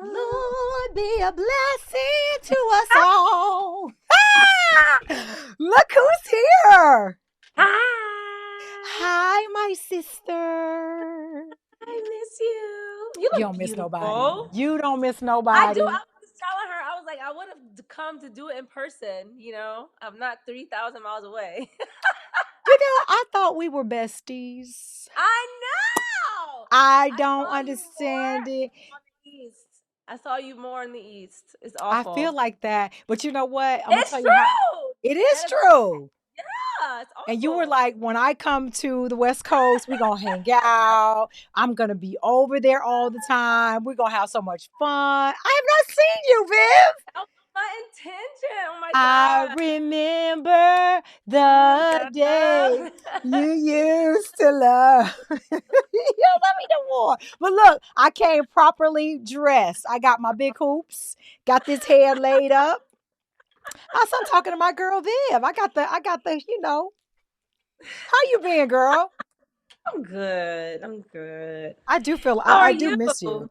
Lord, be a blessing to us all. Look who's here. Hi. Hi, my sister. I miss you. You You look don't miss nobody. beautiful. You don't miss I do. nobody. I was just telling her, I was like, I would have come to do it in person. I'm not 3,000 miles away. I thought we were besties. I know. I I don't saw you more understand it. on the east. I saw you more in the east. It's I feel awful. like that. But you know what? I'm going to It's tell you how true. it is That is, true. yeah, it's And you were awful. like, when I come to the West Coast, we're going to hang out. I'm going to be over there all the time. We're going to have so much fun. I have not seen you, Viv. That was my intention. Oh my I God. remember the day Yeah. you used to love. You love me no more. But look, I came properly dressed. I got my big hoops, got this hair laid up. I'm talking to my girl Viv. How you been, girl? I'm good. I'm good. I do feel How are I do you? miss you. I'm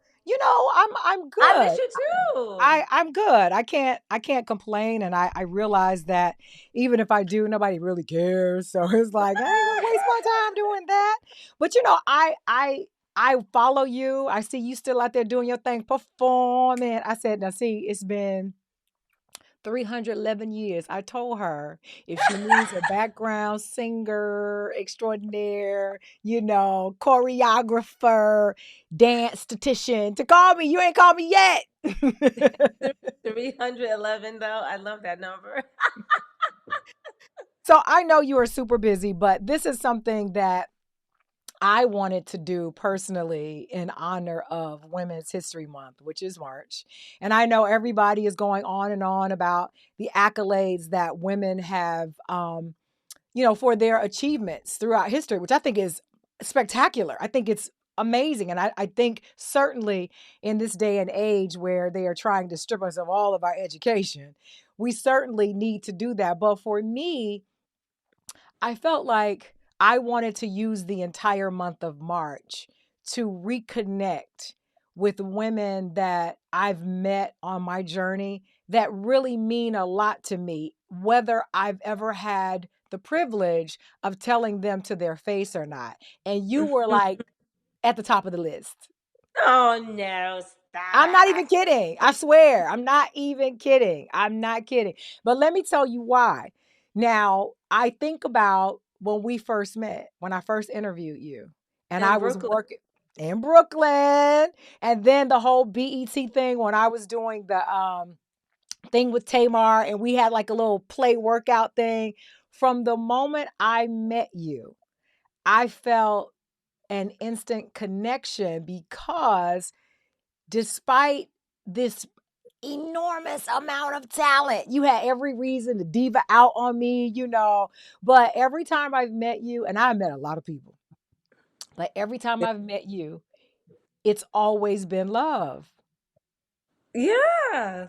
I miss good. you too. I'm good. I can't complain, and I realize that even if I do, nobody really cares. So it's like I ain't gonna waste my time doing that. But I follow you. I see you still out there doing your thing, performing. I said, now see, it's been 311 years. I told her if she needs a background singer extraordinaire, choreographer, dance statistician, to call me. You ain't called me yet. 311 though. I love that number. So I know you are super busy, but this is something that I wanted to do personally in honor of Women's History Month, which is March. And I know everybody is going on and on about the accolades that women have, for their achievements throughout history, which I think is spectacular. I think it's amazing. And I think certainly in this day and age where they are trying to strip us of all of our education, we certainly need to do that. But for me, I felt like I wanted to use the entire month of March to reconnect with women that I've met on my journey that really mean a lot to me, whether I've ever had the privilege of telling them to their face or not. And you were like at the top of the list. Oh no, I'm not stop. even kidding. I swear. I'm not even kidding. I'm not kidding. But let me tell you why. Now, I think about when we first met, when I first interviewed you, and In I was Brooklyn. working in Brooklyn, and then the whole BET thing when I was doing the thing with Tamar, and we had like a little play workout thing. From the moment I met you, I felt an instant connection because despite this enormous amount of talent, you had every reason to diva out on me. But every time I've met you, and I've met a lot of people, but every time I've met you, it's always been love. Yeah.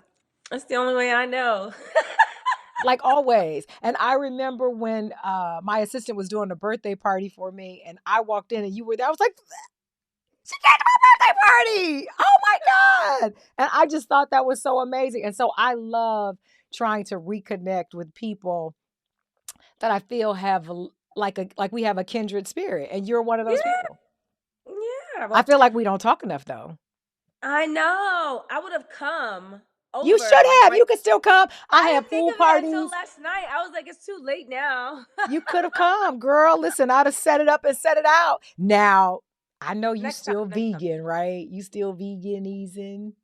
That's the only way I know. Like always. And I remember when my assistant was doing a birthday party for me, and I walked in and you were there. I was like, she came to my birthday party. Oh my God. And I just thought that was so amazing. And so I love trying to reconnect with people that I feel have like we have a kindred spirit. And you're one of those Yeah. people. Yeah. I Well, feel like we don't talk enough though. I know. I would have come You over should like have. right. You could still come. I I had didn't think pool of it until parties. last night. I was like, it's too late now. You could have come, girl. Listen, I'd have set it up and set it out. Now, I know you Next time, still next time. vegan, right? You still vegan easing.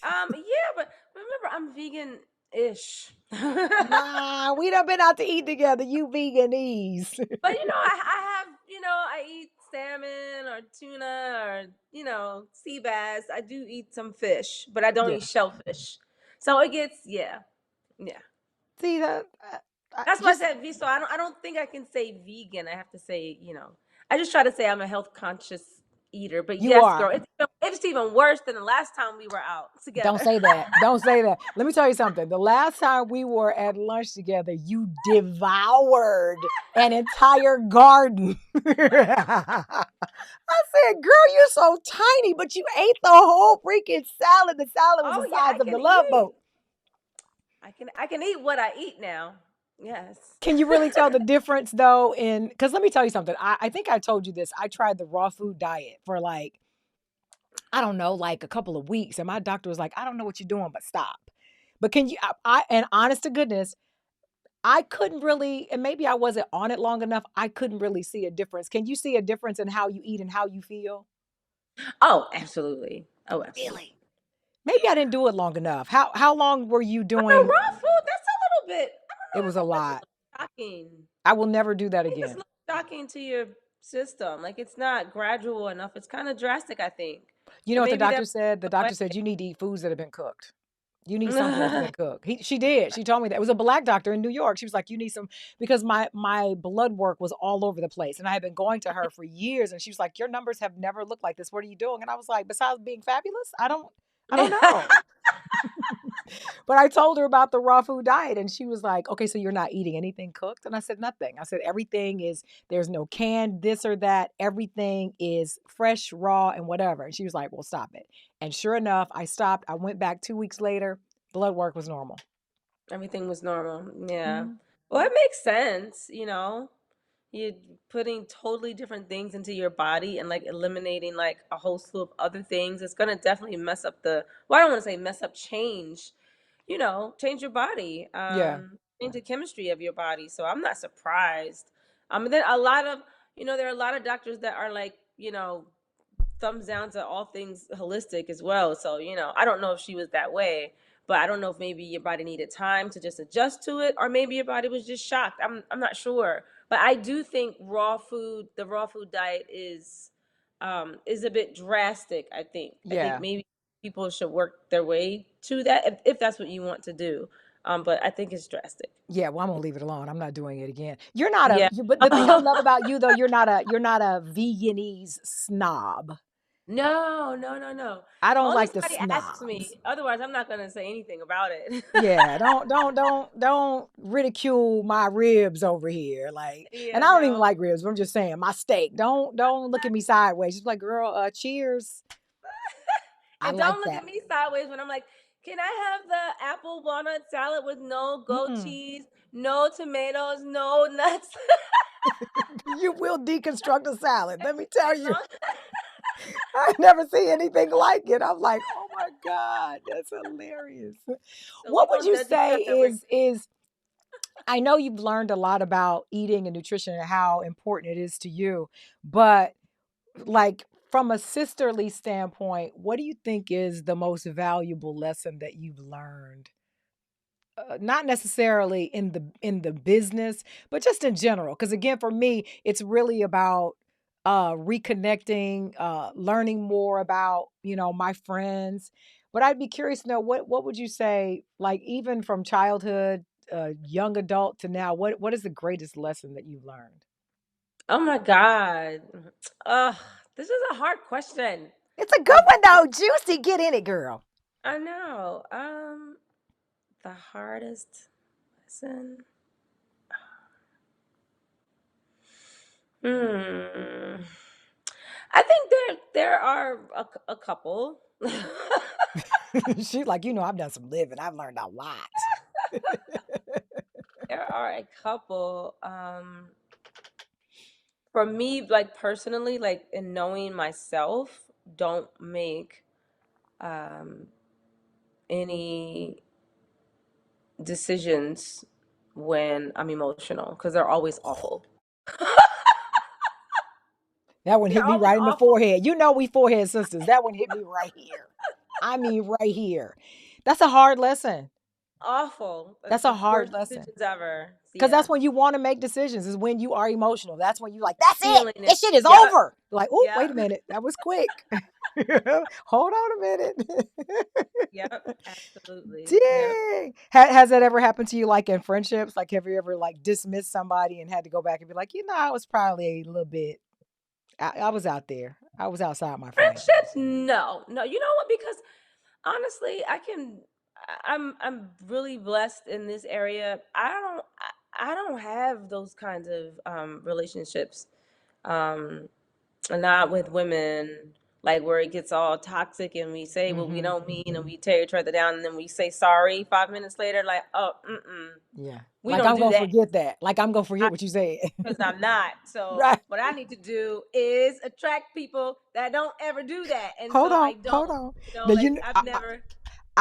Yeah, but remember, I'm vegan-ish. Nah, we done been out to eat together. You veganese. But I have, I eat salmon or tuna or sea bass. I do eat some fish, but I don't Yeah. eat shellfish. So it gets, yeah, yeah. See that? That's why I Just said so. I don't think I can say vegan. I have to say, I just try to say I'm a health conscious eater. But you yes, are. girl, if it's even worse than the last time we were out Don't together. say that. Don't say that. Let me tell you something. The last time we were at lunch together, you devoured an entire garden. I said, girl, you're so tiny, but you ate the whole freaking salad. The salad was Oh the yeah, size I of the can Love eat. Boat. I can eat what I eat now. Yes. Can you really tell the difference though? Because let me tell you something. I think I told you this. I tried the raw food diet for like, I don't know, like a couple of weeks. And my doctor was like, I don't know what you're doing, but stop. But can you, and honest to goodness, I couldn't really, and maybe I wasn't on it long enough. I couldn't really see a difference. Can you see a difference in how you eat and how you feel? Oh, absolutely. Oh, absolutely. Really? Maybe I didn't do it long enough. How long were you Oh, no, doing? raw food, that's a little bit, I don't It know, was a I think that's a lot. little shocking. I will never do that I think that's a again. little shocking to your system. Like, it's not gradual enough. It's kind of drastic, I think. You know But what the maybe doctor that's said? The the way. doctor said you need to eat foods that have been cooked. You need something that's been cooked. She did. She told me that. It was a black doctor in New York. She was like, you need some because my blood work was all over the place. And I had been going to her for years. And she was like, your numbers have never looked like this. What are you doing? And I was like, besides being fabulous, I don't know. But I told her about the raw food diet and she was like, okay, so you're not eating anything cooked? And I said, nothing. I said, everything is, there's no canned this or that. Everything is fresh, raw, and whatever. And she was like, well, stop it. And sure enough, I stopped. I went back 2 weeks later. Blood work was normal. Everything was normal. Yeah. Mhm. Well, it makes sense, You're putting totally different things into your body and like eliminating like a whole slew of other things. It's gonna definitely mess up well, I don't want to say mess up, change your body, Yeah. change the chemistry of your body. So I'm not surprised. Then a lot of, there are a lot of doctors that are like, thumbs down to all things holistic as well. So, I don't know if she was that way, but I don't know if maybe your body needed time to just adjust to it, or maybe your body was just shocked. I'm not sure. But I do think the raw food diet is a bit drastic, I think. I think Yeah. maybe people should work their way to that if that's what you want to do. But I think it's drastic. Yeah, well, I'm gonna leave it alone. I'm not doing it again. You're not a Yeah. but the thing I love about you though, you're not a veganese snob. No, no, no, no. I don't Only like the somebody asks snobs. me. Otherwise, I'm not gonna say anything about it. Yeah, don't ridicule my ribs over here. Like, and Yeah, I don't even no. like ribs, but I'm just saying my steak. Don't look at me sideways. Just like, girl, cheers. I And like don't look that. at me sideways when I'm like, can I have the apple walnut salad with no goat Mm-mm. cheese, no tomatoes, no nuts? You will deconstruct a salad. Let me tell As you, long I never see anything like it. I'm like, oh my God, that's hilarious. so we What would gonna you judge each say other. is I know you've learned a lot about eating and nutrition and how important it is to you, but like from a sisterly standpoint, what do you think is the most valuable lesson that you've learned? Not necessarily in the business, but just in general. Because again, for me, it's really about reconnecting, learning more about my friends. But I'd be curious to know what would you say, like even from childhood, young adult to now, what is the greatest lesson that you've learned? Oh my God. Ugh, this is a hard question. It's a good The one though, juicy. Get in it, girl. I know. The hardest lesson. Hmm. I think there are a couple. She's like, I've done some living. I've learned a lot. There are a couple. For me, like personally, like in knowing myself, don't make um any decisions when I'm emotional because they're always awful. That one They're hit me always right in the awful. forehead. We forehead sisters. That one hit me right here. I mean, right here. That's a hard lesson. Awful. That's That's a the hard worst lesson. decisions ever. Because Yeah. that's when you want to make decisions, is when you are emotional. That's when you like, that's it. Feeling it. This shit is Yep. over. Like, oh, wait Yep. a minute. That was quick. Hold on a minute. Yep. Absolutely. Yep. Dang. Has that ever happened to you, like in friendships? Like, have you ever like dismissed somebody and had to go back and be like, I was probably a little bit I was out there. I was outside my frame. Friendships, no, no. You know what? Because honestly, I'm really blessed in this area. I don't have those kinds of relationships. Um, not with women, like where it gets all toxic and we say what we Hmm. don't mean and we tear each other down and then we say sorry 5 minutes later, like, oh, Yeah. we Like don't I'm do gonna that. forget that. Like I'm gonna forget what you said. Because I'm not. So Right. what I need to do is attract people that don't ever do that. And Hold so on. I Hold don't. on. You know, Now like I've never.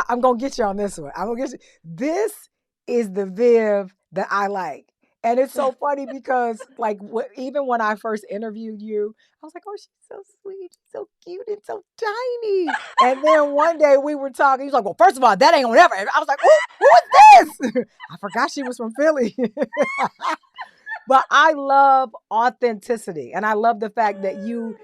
I'm gonna get you on this one. I'm gonna get you. This is the Viv that I like, and it's so funny because, like, even when I first interviewed you, I was like, "Oh, she's so sweet, she's so cute, and so tiny." And then one day we were talking. He's like, "Well, first of all, that ain't gonna ever." I was like, who is this?" I forgot she was from Philly. But I love authenticity, and I love the fact that you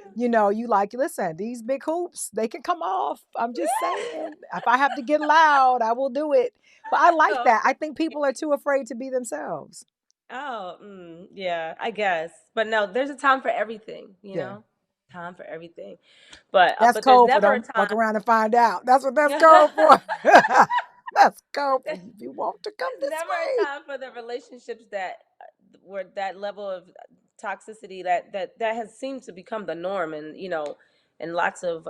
like, listen, these big hoops, they can come off. I'm just saying, if I have to get loud, I will do it. But I like Oh, that. I think people are too afraid to be themselves. oh, yeah, I guess. But no, there's a time for everything, Yeah. time for everything. That's But there's code for never a them. Fuck time. around and find out. That's what that's code for. That's code for you. If you want to come There's this never a way. time for the relationships that where that level of toxicity that has seemed to become the norm, and in lots of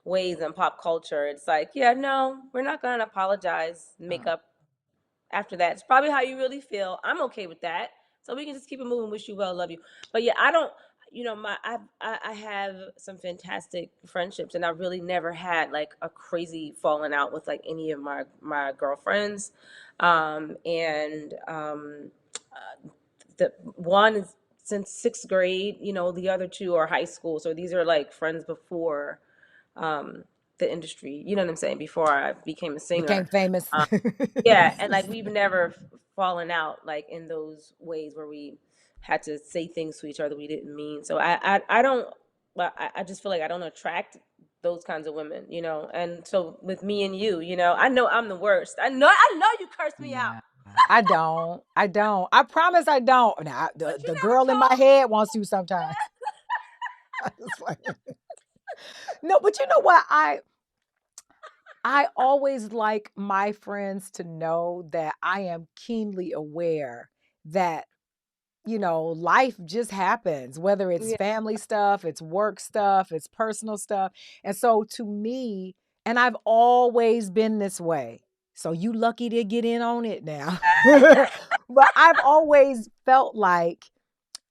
ways in pop culture. It's like, yeah, no, we're not going to apologize, make Uh, up after that. It's probably how you really feel. I'm okay with that. So we can just keep it moving. Wish you well, love you. But yeah, I don't. I have some fantastic friendships, and I really never had like a crazy falling out with like any of my girlfriends, and the one is since sixth grade. The other two are high school, so these are like friends before um, the industry. You know what I'm saying? Before I became a Became singer. famous. Um, yeah, and like we've never fallen out like in those ways where we had to say things to each other we didn't mean. So I don't. Well, I just feel like I don't attract those kinds of women. And so with me and you, I know I'm the worst. I know you cursed me out, Yeah. I don't. I don't. I promise I don't. Now, but you the never girl in my told head wants to sometimes. I just like no, but you know what? I always like my friends to know that I am keenly aware that life just happens, whether it's me. family stuff, it's work stuff, it's personal stuff. And so to me, and I've always been this way. So you lucky to get in on it now. But I've always felt like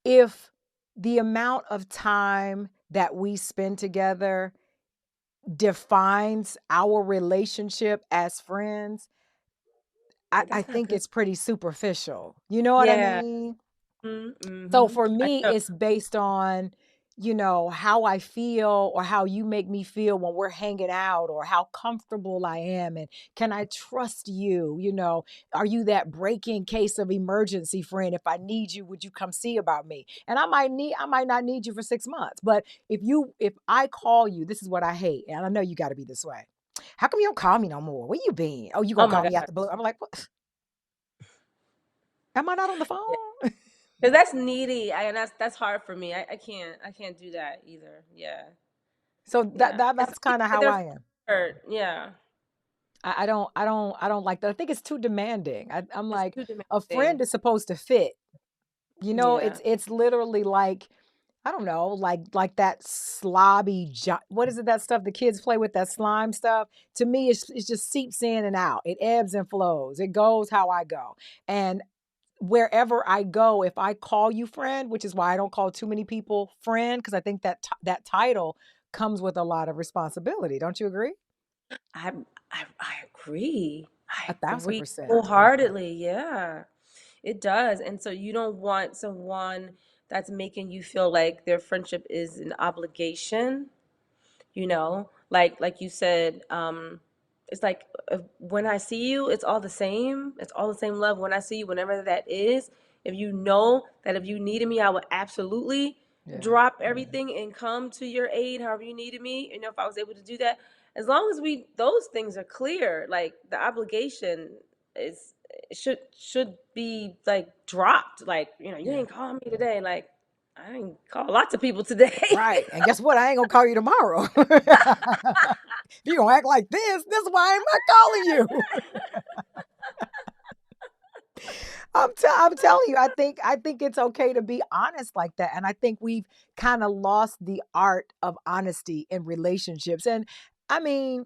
if the amount of time that we spend together defines our relationship as friends, Yeah, I that's not think good. it's pretty superficial. You know what I Yeah. mean? So Mm-hmm. for I me, know. it's based on, how I feel or how you make me feel when we're hanging out or how comfortable I am. And can I trust you? Are you that break in case of emergency friend? If I need you, would you come see about me? And I might not need you for 6 months. But if I call you, this is what I hate. And I know you got to be this way. How come you don't call me no more? Where you been? Oh, you Oh gonna my call God. me out the blue? I'm like, what? Am I not on the Yeah. phone? Because that's needy. And that's hard for me. I can't do that either. Yeah. So Yeah. It's that's kind of like how they're I am. hurt. Yeah. I don't like that. I think it's too demanding. I'm It's like, too a friend demanding. is supposed to fit. Yeah. It's literally like, I don't know, like that slobby what is it, that stuff the kids play with, that slime stuff? To me, it just seeps in and out. It ebbs and flows. It goes how I go. And wherever I go, if I call you friend, which is why I don't call too many people friend, because I think that title comes with a lot of responsibility. Don't you agree? I I agree. I A thousand agree percent. wholeheartedly. Yeah. It does. And so you don't want someone that's making you feel like their friendship is an obligation, like you said. It's like, when I see you, it's all the same. It's all the same love when I see you, whenever that is. If you know that if you needed me, I would absolutely Yeah. drop everything and come to your aid however you needed me. If I was able to do that, as long as those things are clear, like the obligation should be like dropped. Like, you Yeah. ain't calling me today. Like, I didn't call lots of people today. Right. And guess what? I ain't gonna call you tomorrow. If you gonna act like this is why I'm not calling you. I'm telling you, I think it's okay to be honest like that. And I think we've kind of lost the art of honesty in relationships. And I mean,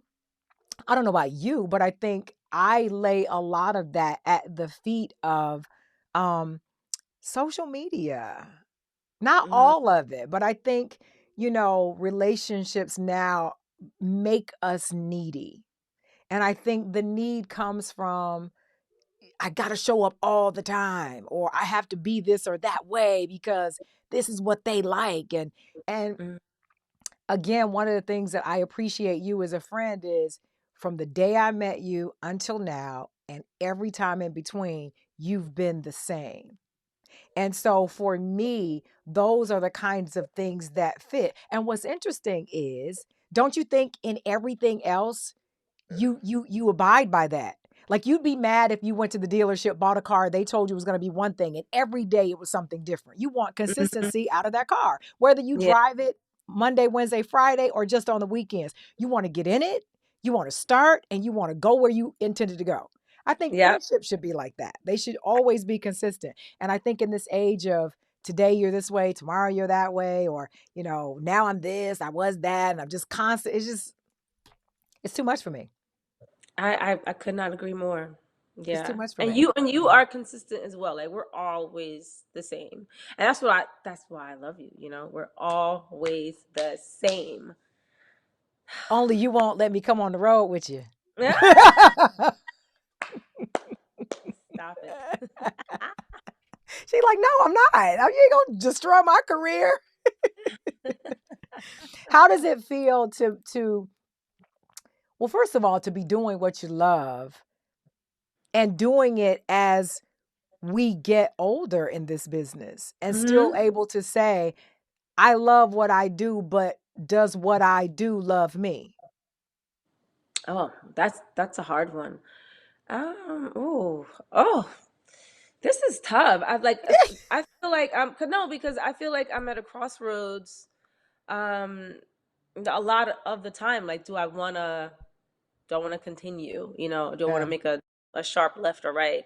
I don't know about you, but I think I lay a lot of that at the feet of um social media. Not Mm, all of it, but I think, relationships now make us needy. And I think the need comes from I got to show up all the time, or I have to be this or that way because this is what they like. And mm. again, one of the things that I appreciate you as a friend is from the day I met you until now and every time in between, you've been the same. And so for me, those are the kinds of things that fit. And what's interesting is, don't you think in everything else you abide by that? Like you'd be mad if you went to the dealership, bought a car, they told you it was going to be one thing, and every day it was something different. You want Mhm. consistency out of that car, whether you Yeah. drive it Monday, Wednesday, Friday, or just on the weekends. You want to get in it, you want to start, and you want to go where you intended to go. I think Yep. friendships should be like that. They should always be consistent. And I think in this age of today you're this way, tomorrow you're that way, or now I'm this, I was that, and I'm just constant. It's too much for me. I could not agree more. It's too Yeah. much for And me. you are consistent as well. Like we're always the same. And that's why I love you, you know. We're always the same. Only you won't let me come on the road with you. Stop it. She's like, no, I'm not. You ain't gonna destroy my career. How does it feel to well, first of all, to be doing what you love and doing it as we get older in this business and still Mhm. able to say, I love what I do, but does what I do love me? Oh, that's a hard one. Oh, oh, this is tough. I feel like no, because I feel like I'm at a crossroads um a lot of the time. Like, do I want to continue? You know, do I want to Yeah. make a sharp left or right?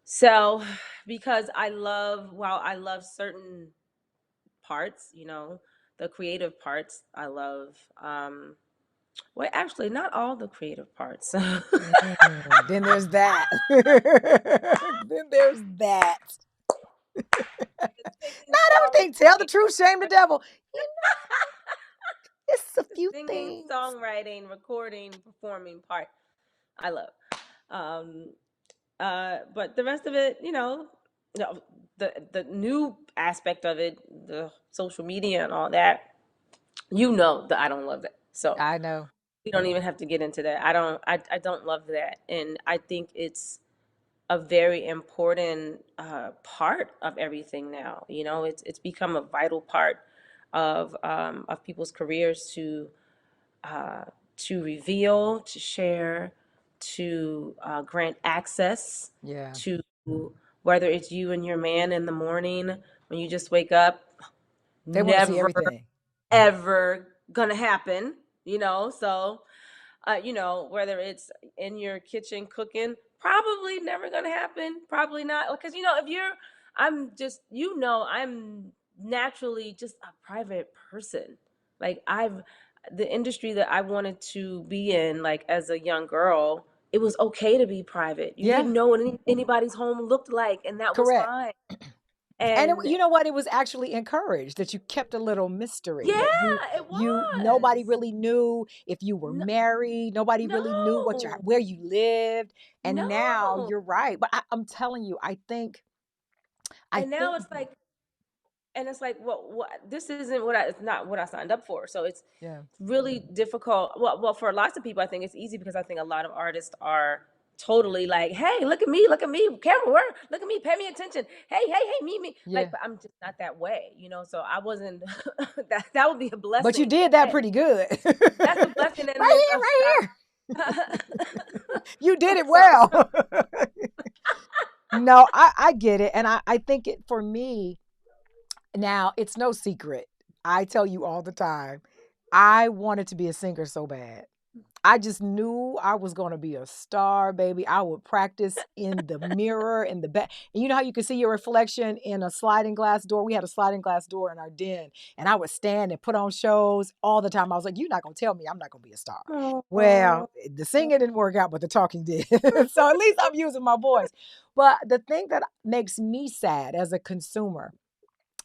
So because while I love certain parts, you know, the creative parts, I love well, actually not all the creative parts. Then there's that. Then there's that. Singing, Not everything. Tell the songwriting, truth, shame the devil. You know, it's a the few singing, things. songwriting, recording, performing part, I love. Um, but the rest of it, no, the new aspect of it, the social media and all that, you know that I don't love that. So I know. we don't even have to get into that. I don't love that, and I think it's a very important part of everything now. You know, it's become a vital part of people's careers uh, to reveal, to share, to grant access Yeah. to whether it's you and your man in the morning when you just wake up. They want to see Never everything. ever gonna happen, so whether it's in your kitchen cooking, probably never gonna happen. Probably not. Because, if I'm naturally just a private person. Like, the industry that I wanted to be in, like, as a young girl, it was okay to be private. You Yeah, didn't know what anybody's home looked like, and that was correct. fine. And And you know what? It was actually encouraged that you kept a little mystery, that you yeah, it nobody was. really knew if you were No, married, nobody really knew no, where you lived. And now no. you're right. But I'm telling you, I And now think it's like, what this isn't it's not what I signed up for. So it's yeah. really difficult. Well, for lots of people, I think it's easy because I think a lot of artists are totally like, hey, look at me, camera work, look at me, pay me attention. Hey, me. Like, Yeah. but I'm just not that way, So I wasn't. That would be a But you blessing. did that Hey, pretty good. that's a blessing and Right it's here, a right here. shock. You did it So, well. No, I get it. And I think it for me, Now, it's no secret. I tell you all the time, I wanted to be a singer so bad. I just knew I was going to be a star, baby. I would practice in the mirror in the back. And you know how you can see your reflection in a sliding glass door? We had a sliding glass door in our den, and I would stand and put on shows all the time. I was like, you're not going to tell me I'm not going to be a star. Oh. Well, the singing didn't work out, but the talking did. So at least I'm using my voice. But the thing that makes me sad as a consumer,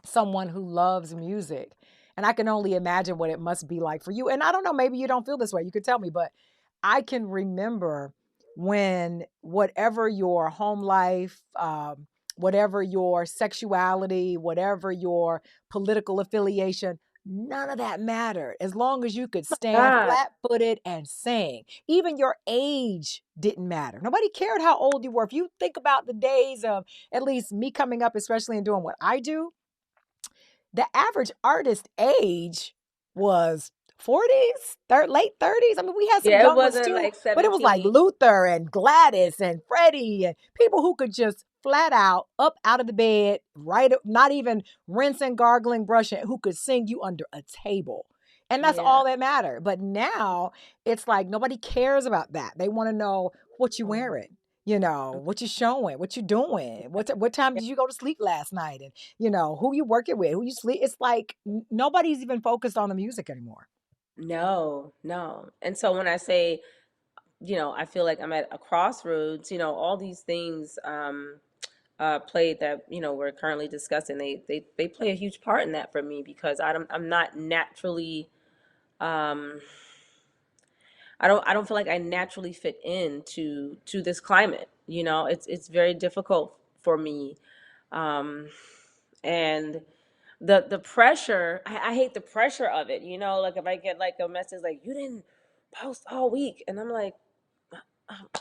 someone who loves music. And I can only imagine what it must be like for you. And I don't know, maybe you don't feel this way. You could tell me, but I can remember when whatever your home life, whatever your sexuality, whatever your political affiliation, none of that mattered as long as you could stand God. flat footed and sing. Even your age didn't matter. Nobody cared how old you were. If you think about the days of at least me coming up, especially in doing what I do, the average artist age was 40s, late 30s. I mean, we had some Yeah, it young ones wasn't too, like but it was like 17. Luther and Gladys and Freddie and people who could just flat out up out of the bed, right, not even rinsing, gargling, brushing, who could sing you under a table. And that's Yeah. all that mattered. But now it's like nobody cares about that. They want to know what you Oh. wearing, what you showing, what you doing, what time did you go to sleep last night, and who you working with, who you sleep. It's like nobody's even focused on the music anymore. No, no. And so when I say, I feel like I'm at a crossroads, all these things played that, we're currently discussing, they play a huge part in that for me because I'm not naturally, um, I don't feel like I naturally fit into this climate. It's very difficult for me. Um, and the pressure, I hate the pressure of it, like if I get like a message like you didn't post all week and I'm like,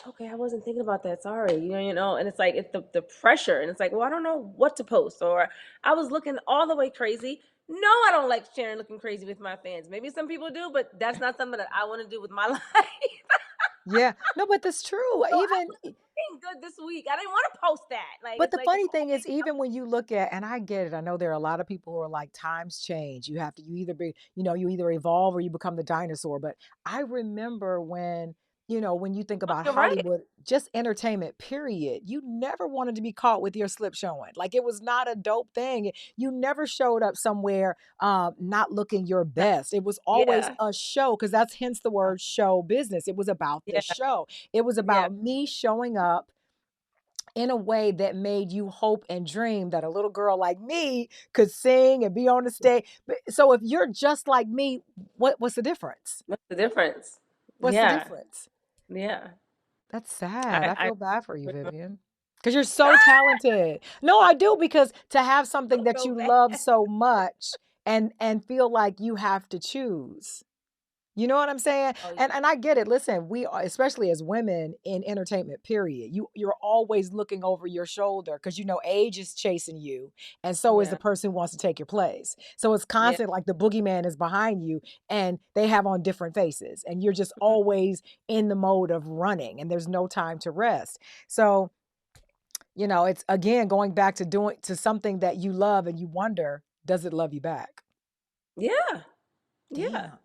okay, I wasn't thinking about that, sorry, and it's like it's the pressure and it's like, well, I don't know what to post, or I was looking all the way crazy. No, I don't like sharing looking crazy with my fans. Maybe some people do, but that's not something that I want to do with my life. Yeah, no, but that's true. So I was looking good this week. I didn't want to post that. Like But it's the like it's funny thing always is, even when you look at, and I get it, I know there are a lot of people who are like, times change. You either be, you either evolve or you become the dinosaur. But I remember when you think about you're right. Hollywood, just entertainment, period, you never wanted to be caught with your slip showing. Like it was not a dope thing. You never showed up somewhere not looking your best. It was always Yeah. a show, because that's hence the word show business. It was about the Yeah. show. It was Yeah. about me showing up in a way that made you hope and dream that a little girl like me could sing and be on the stage. So if you're just like me, what's the difference? What's the difference? What's the Yeah. difference? Yeah. That's sad. I I feel bad for you, remember. Vivian. Because you're so talented. No, I do, because to have something Felt that so you bad. love so much and feel like you have to choose. You know what I'm saying? Oh, And I get it. Listen, we are, especially as women in entertainment, period. You're always looking over your shoulder because age is chasing you, and so is the yeah. person who wants to take your place. So it's Yeah. constant, like the boogeyman is behind you, and they have on different faces, and you're just Mhm. always in the mode of running, and there's no time to rest. So it's again going back to doing to something that you love, and you wonder, does it love you back? Yeah. Yeah. Damn.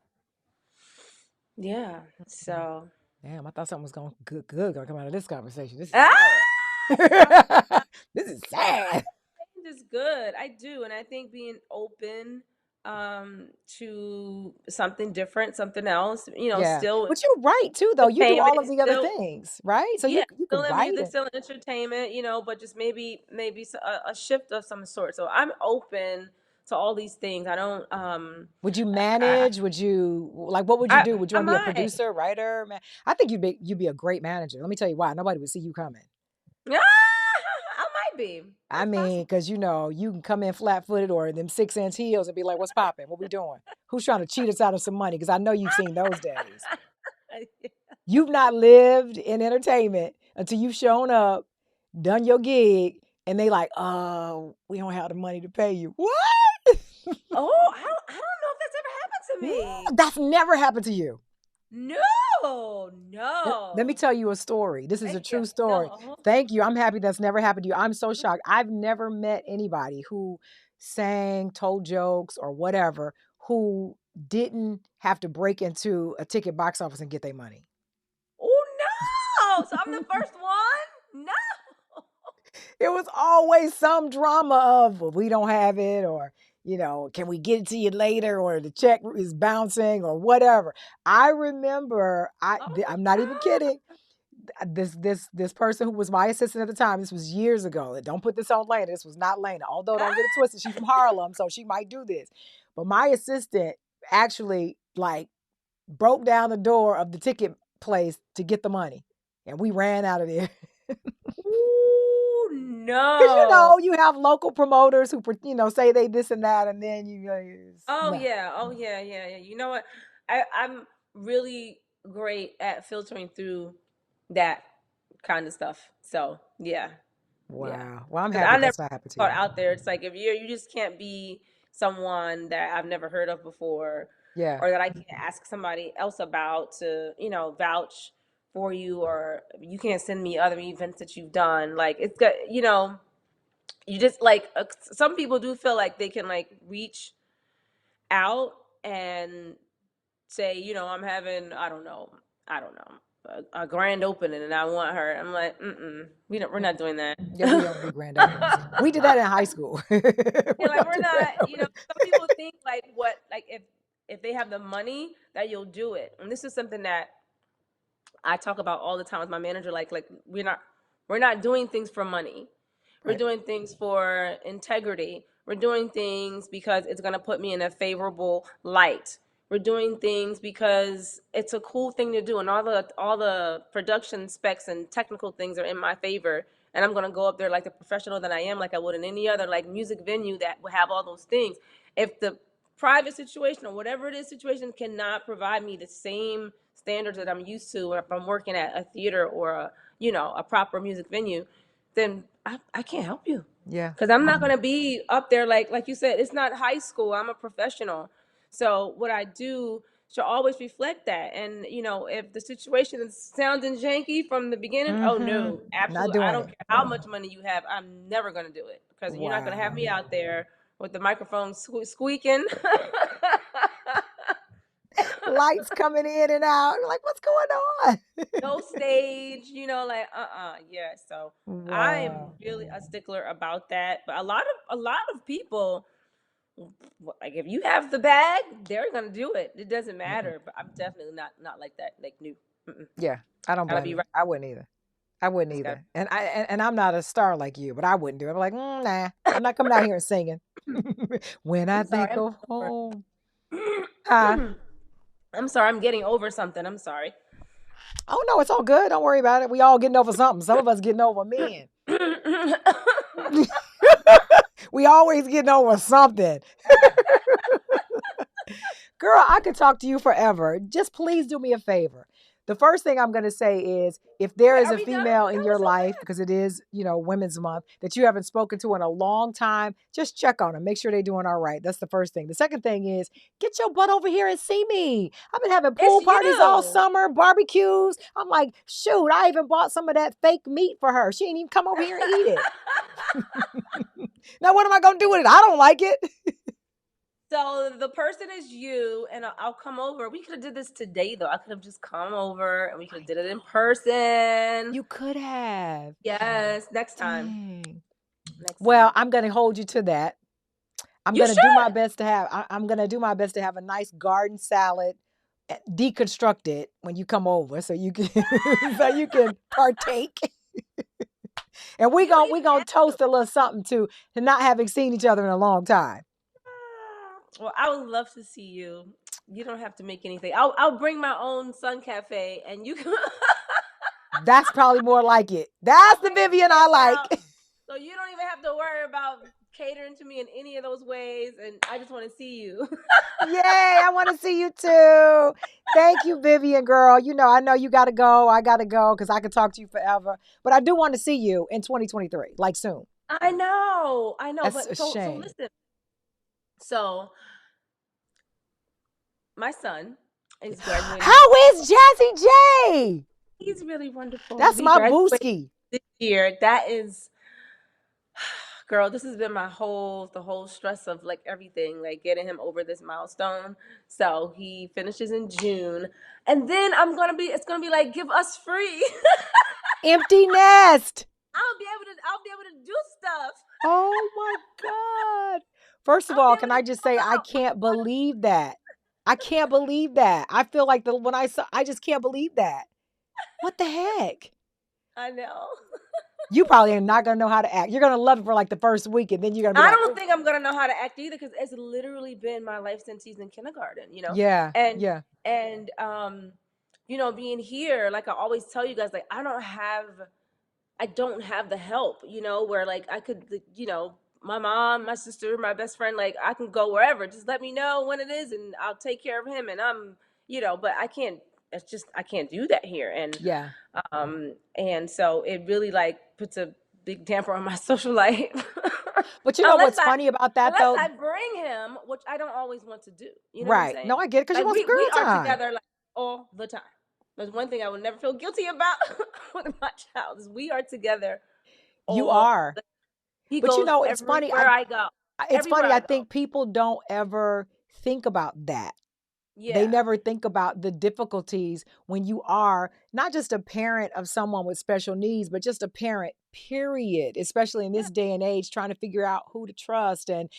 Yeah. So Damn, I thought something was going gonna come out of this conversation. This is ah! sad. This is sad. Change is good. I do. And I think being open to something different, something else, Yeah. still But you're right too, though. You do entertainment, all of the other still things, right? So yeah, you still could in write music, it. still in entertainment, but just maybe a shift of some sort. So I'm open to all these things. I don't Would you I manage? Would you like what would you I, do? Would you I want to be a might. producer, writer? Man, I think you'd be a great manager. Let me tell you why. Nobody would see you coming. Ah, I might be. I It's mean, possible. because you can come in flat footed or them 6-inch heels and be like, what's popping? What we doing? Who's trying to cheat us out of some money? Because I know you've seen those days. You've not lived in entertainment until you've shown up, done your gig, and they like, oh, we don't have the money to pay you. What? Oh, I don't know if that's ever happened to me. That's never happened to you. No, Let me no. tell you a story. This is a Thank you. true story. No. Thank you. I'm happy that's never happened to you. I'm so shocked. I've never met anybody who sang, told jokes, or whatever, who didn't have to break into a ticket box office and get their money. Oh no! So I'm the first one? No. It was always some drama of, well, we don't have it, or, can we get it to you later, or the check is bouncing, or whatever. I remember, Oh I'm not my even kidding. This person who was my assistant at the time, this was years ago. Don't put this on Lena. This was not Lena. Although don't get it twisted, she's from Harlem, so she might do this. But my assistant actually like broke down the door of the ticket place to get the money, and we ran out of there. Ooh, Because no. you have local promoters who say they this and that, and then Oh no. yeah. Oh yeah, yeah, yeah. You know what? I'm really great at filtering through that kind of stuff. So yeah. Yeah. Wow. Well, I'm 'Cause happy I never that's not happened to thought you. out there. It's like if you just can't be someone that I've never heard of before, Yeah. or that I can't ask somebody else about to, vouch for you, or you can't send me other events that you've done. Like it's good, you just like some people do feel like they can like reach out and say, I'm having, I don't know, a grand opening, and I want her. I'm like, we're not doing that. Yeah, we don't do grand openings. We did that in high school. We Like don't we're do not, grand openings. some people think like what, like if they have the money that you'll do it, and this is something that I talk about all the time with my manager. Like we're not doing things for money. We're Right. doing things for integrity. We're doing things because it's going to put me in a favorable light. We're doing things because it's a cool thing to do, and all the production specs and technical things are in my favor. And I'm going to go up there like the professional that I am, like I would in any other like music venue that would have all those things. If the private situation or whatever it is situation cannot provide me the same standards that I'm used to if I'm working at a theater or a proper music venue, then I can't help you. Yeah. Because I'm not gonna be up there like you said, it's not high school. I'm a professional. So what I do should always reflect that. And if the situation is sounding janky from the beginning, oh Mm-hmm. no, Not absolutely. I doing don't it. care how much money you have. I'm never gonna do it because you're not gonna have Wow. me out there with the microphone squeaking. Lights coming in and out. Like, what's going on? No stage, like yeah. So I'm Wow. really a stickler about that. But a lot of people, like if you have the bag, they're gonna do it. It doesn't Mm-mm. matter. But I'm definitely not like that. Like new, mm-mm. Yeah, I don't Gotta blame be you. right. I wouldn't either. I wouldn't It's gotta either. And I'm not a star like you, but I wouldn't do it. I'm like, nah, I'm not coming out here and singing. be. When I I'm sorry. think of home. Huh? I'm sorry. I'm getting over something. I'm sorry. Oh no, it's all good. Don't worry about it. We all getting over something. Some of us getting over men. We always getting over something. Girl, I could talk to you forever. Just please do me a favor. The first thing I'm going to say is if there Wait, is are a we done? female in That your was so life, fast. because it is, Women's Month, that you haven't spoken to in a long time, just check on them. Make sure they're doing all right. That's the first thing. The second thing is get your butt over here and see me. I've been having It's pool parties all you. summer, barbecues. I'm like, shoot, I even bought some of that fake meat for her. She ain't even come over here and eat it. Now, what am I going to do with it? I don't like it. So the person is you, and I'll come over. We could have did this today, though. I could have just come over, and we could have did it in person. You could have. Yes, next time. Dang. Next Well, time. I'm going to hold you to that. I'm You going to do my should. best to have I'm going to do my best to have a nice garden salad deconstructed when you come over so you can so you can partake. And You don't we even going have to to. toast a little something to not having seen each other in a long time. Well, I would love to see you. You don't have to make anything. I'll bring my own Sun Cafe, and you can. That's probably more like it. That's I'll the bring it Vivian I laid like. out, so you don't even have to worry about catering to me in any of those ways. And I just want to see you. Yay, I want to see you too. Thank you, Vivian girl. I know you got to go. I got to go cuz I could talk to you forever. But I do want to see you in 2023, like soon. I know, That's but a so shame. listen. So my son is graduating. How is Jazzy J? He's really wonderful. That's We my graduated booski. this year. That is Girl, this has been the whole stress of like everything, like getting him over this milestone. So he finishes in June, and then it's gonna be like give us free. Empty nest. I'll be able to do stuff. Oh my God. First of I'll be all, able can to I just say go I out. can't believe that. I can't believe that. I feel like the when I saw I just can't believe that. What the heck? I know. You probably are not gonna know how to act. You're gonna love it for like the first week, and then you're gonna be I like, don't oh think I'm gonna know how to act either because it's literally been my life since he's in kindergarten, you know? yeah, And yeah, and you know, being here, like I always tell you guys, like I don't have the help, you know, where like I could, you know, my mom, my sister, my best friend, like I can go wherever. Just let me know when it is and I'll take care of him. And you know, but I can't, it's just, I can't do that here. yeah. And so it really like puts a big damper on my social life. But you know unless what's I, funny about that unless though? I bring him, which I don't always want to do. You know what I'm Right. No, saying? I get it because you Like want some we girl are time. together like all the time. There's one thing I would never feel guilty about with my child is we are together You all are. the, he But you goes know, it's funny. everywhere I go. It's Everywhere funny. I I go. think people don't ever think about that. They Yeah. never think about the difficulties when you are not just a parent of someone with special needs, but just a parent, period, especially in Yeah. this day and age, trying to figure out who to trust and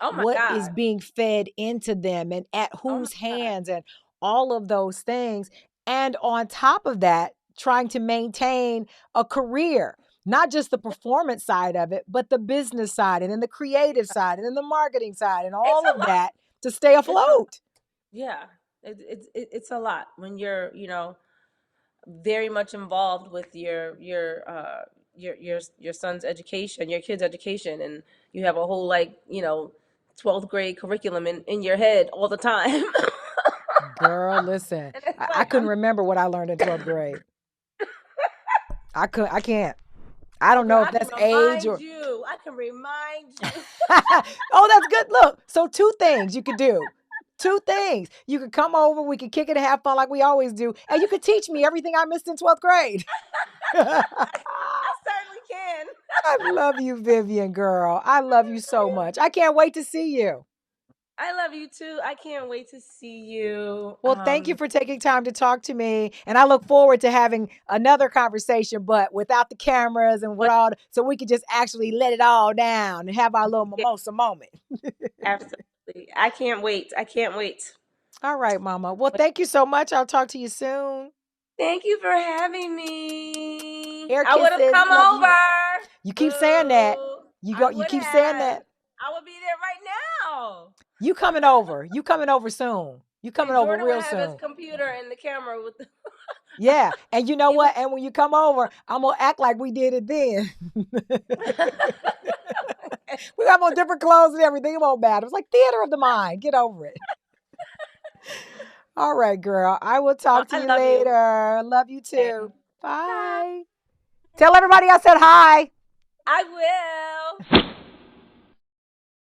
Oh my what is God. being fed into them and at Oh my whose God. hands and all of those things. And on top of that, trying to maintain a career. Not just the performance side of it, but the business side and then the creative side and then the marketing side and It's all a of lot. that to stay It's a lot. afloat. Yeah. It's a lot when you're, you know, very much involved with your son's education, your kid's education, and you have a whole like, you know, 12th grade curriculum in your head all the time. Girl, listen. And it's I like couldn't remember what I learned in 12th grade. I can't. I oh don't girl, know if I can that's age remind or you. I can remind you. oh, that's good. Look, so two things you could do. Two things. You could come over, we could kick it and have fun like we always do, and you could teach me everything I missed in 12th grade. I certainly can. I love you, Vivian, girl. I love you so much. I can't wait to see you. I love you too. I can't wait to see you. Well, thank you for taking time to talk to me. And I look forward to having another conversation, but without the cameras and with But all, so we could just actually let it all down and have our little yeah, mimosa moment. absolutely. I can't wait. I can't wait. All right, Mama. Well, thank you so much. I'll talk to you soon. Thank you for having me. Air I would have kisses. come Love you. over. You keep saying that. Boo. You I go. You would keep saying have. that. I would be there right now. You coming over. You coming over soon. You coming And over Jordan would real have his soon. computer and the camera with the Yeah. And you know he would what? And when you come over, I'm gonna act like we did it then. We have on different clothes and everything. It won't matter. It's like theater of the mind. Get over it. All right, girl. I will talk to I you love you. later. Love you Bye. too. Bye. Tell everybody I said hi. I will.